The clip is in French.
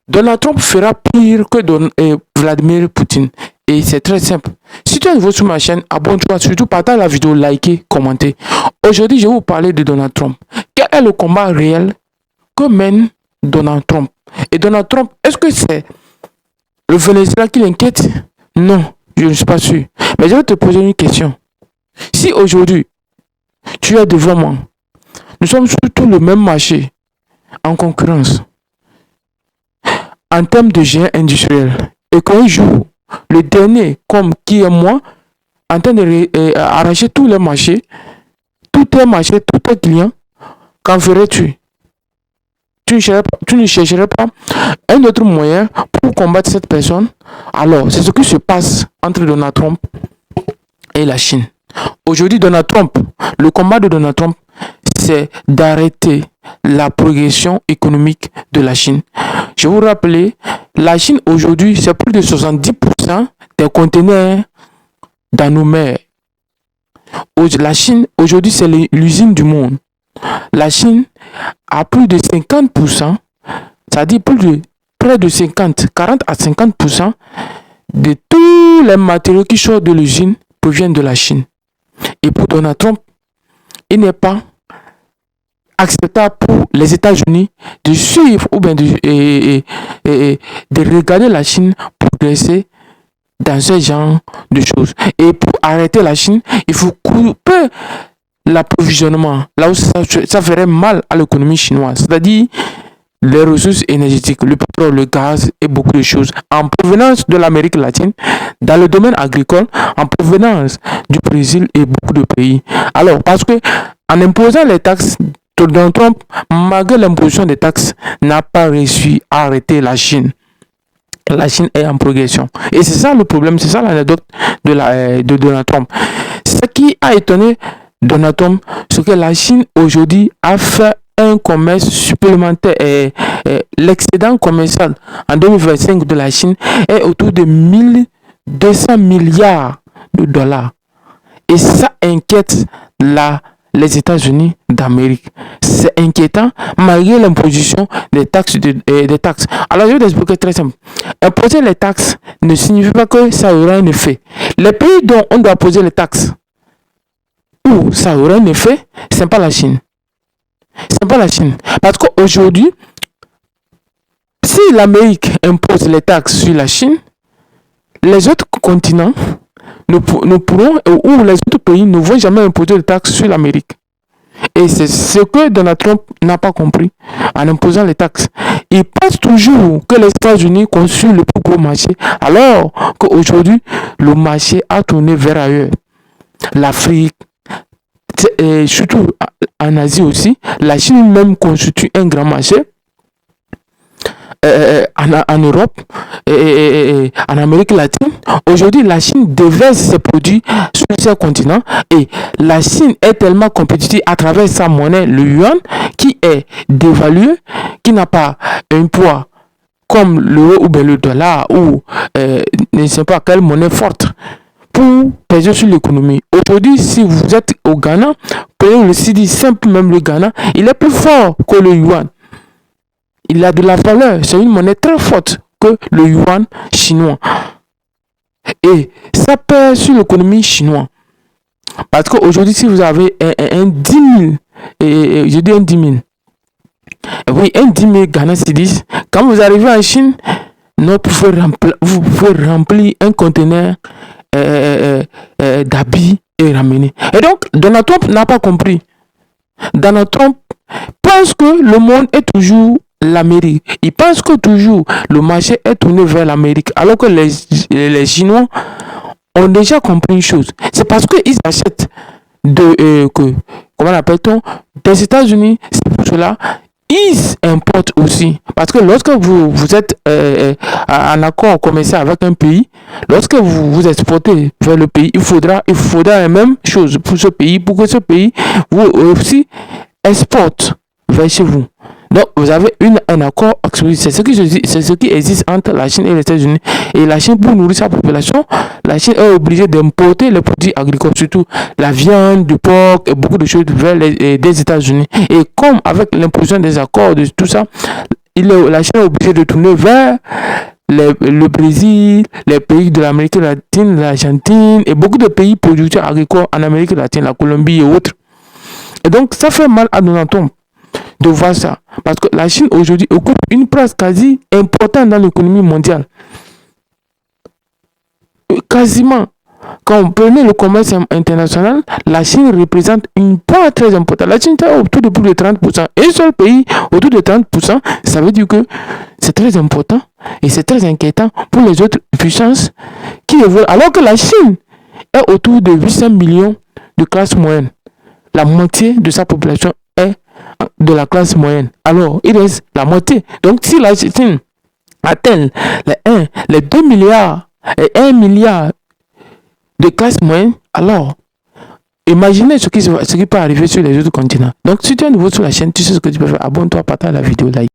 Donald Trump fera pire que Vladimir Poutine. Et c'est très simple. Si tu es nouveau sur ma chaîne, abonne-toi, surtout partage la vidéo, likez, commentez. Aujourd'hui, je vais vous parler de Donald Trump. Quel est le combat réel que mène Donald Trump? Et Donald Trump, est-ce que c'est le Venezuela qui l'inquiète? Non, je ne suis pas sûr. Mais je vais te poser une question. Si aujourd'hui, tu es devant moi, nous sommes sur tout le même marché, en concurrence, en termes de géants industriels, et qu'un jour, le dernier, comme qui est moi, en train de arracher tous les marchés, tous tes marchés, tous tes clients, qu'en ferais-tu? Tu ne chercherais pas un autre moyen pour combattre cette personne? Alors, c'est ce qui se passe entre Donald Trump et la Chine. Aujourd'hui, Donald Trump, le combat de Donald Trump, c'est d'arrêter la progression économique de la Chine. Je vous rappelle, la Chine aujourd'hui, c'est plus de 70% des conteneurs dans nos mers. La Chine, aujourd'hui, c'est l'usine du monde. La Chine a plus de 50%, c'est-à-dire près de 40 à 50% de tous les matériaux qui sortent de l'usine proviennent de la Chine. Et pour Donald Trump, il n'est pas acceptable pour les États-Unis de suivre ou bien de regarder la Chine progresser dans ce genre de choses. Et pour arrêter la Chine, il faut couper l'approvisionnement là où ça ferait mal à l'économie chinoise, c'est-à-dire les ressources énergétiques, le pétrole, le gaz et beaucoup de choses en provenance de l'Amérique latine, dans le domaine agricole, en provenance du Brésil et beaucoup de pays. Alors, parce que en imposant les taxes, Donald Trump, malgré l'imposition des taxes, n'a pas réussi à arrêter la Chine. La Chine est en progression. Et c'est ça le problème, c'est ça l'anecdote de Donald Trump. Ce qui a étonné Donald Trump, c'est que la Chine aujourd'hui a fait un commerce supplémentaire. L'excédent commercial en 2025 de la Chine est autour de 1200 milliards de dollars. Et ça inquiète les États-Unis d'Amérique. C'est inquiétant malgré l'imposition des taxes. Alors je vais t'expliquer très simple. Imposer les taxes ne signifie pas que ça aura un effet. Les pays dont on doit poser les taxes, où ça aura un effet, c'est pas la Chine. C'est pas la Chine. Parce qu'aujourd'hui, si l'Amérique impose les taxes sur la Chine, les autres continents ne pourront, ou les autres pays ne vont jamais imposer les taxes sur l'Amérique. Et c'est ce que Donald Trump n'a pas compris en imposant les taxes. Il pense toujours que les États-Unis constituent le plus gros marché, alors qu'aujourd'hui, le marché a tourné vers ailleurs. L'Afrique, et surtout en Asie aussi, la Chine même constitue un grand marché. En Europe et en Amérique latine, aujourd'hui la Chine déverse ses produits sur ce continent et la Chine est tellement compétitive à travers sa monnaie, le yuan, qui est dévalué, qui n'a pas un poids comme l'euro ou bien le dollar ou ne sais pas quelle monnaie forte pour peser sur l'économie. Aujourd'hui, si vous êtes au Ghana, prenez le CIDI simple, même le Ghana, il est plus fort que le yuan. Il a de la valeur, c'est une monnaie très forte que le yuan chinois. Et ça pèse sur l'économie chinoise. Parce qu'aujourd'hui, si vous avez un 10 000, je dis un 10 000, oui, un 10 000 Ghana Cedis, quand vous arrivez en Chine, vous pouvez remplir un conteneur d'habits et ramener. Et donc, Donald Trump n'a pas compris. Donald Trump pense que le monde est toujours l'Amérique. Il pense que toujours le marché est tourné vers l'Amérique, alors que les Chinois ont déjà compris une chose. C'est parce qu'ils achètent comment appelle-t-on, des États-Unis. C'est pour cela ils importent aussi. Parce que lorsque vous êtes en accord commercial avec un pays, lorsque vous exportez vers le pays, il faudra la même chose pour ce pays, pour que ce pays vous aussi exporte vers chez vous. Donc, vous avez un accord exclusif. C'est ce qui existe entre la Chine et les États-Unis. Et la Chine, pour nourrir sa population, la Chine est obligée d'importer les produits agricoles, surtout la viande, du porc et beaucoup de choses vers des États-Unis. Et comme avec l'imposition des accords, de tout ça, la Chine est obligée de tourner vers le Brésil, les pays de l'Amérique latine, l'Argentine et beaucoup de pays producteurs agricoles en Amérique latine, la Colombie et autres. Et donc, ça fait mal à Donald Trump de voir ça. Parce que la Chine aujourd'hui occupe une place quasi importante dans l'économie mondiale. Quasiment. Quand on prenait le commerce international, la Chine représente une part très importante. La Chine est autour de plus de 30%. Un seul pays autour de 30%, ça veut dire que c'est très important et c'est très inquiétant pour les autres puissances qui évoluent. Alors que la Chine est autour de 800 millions de classe moyenne. La moitié de sa population est de la classe moyenne. Alors, il reste la moitié. Donc, si la Chine atteint les 2 milliards et 1 milliard de classe moyenne, alors imaginez ce qui peut arriver sur les autres continents. Donc si tu es nouveau sur la chaîne, tu sais ce que tu peux faire. Abonne-toi, partage la vidéo, like.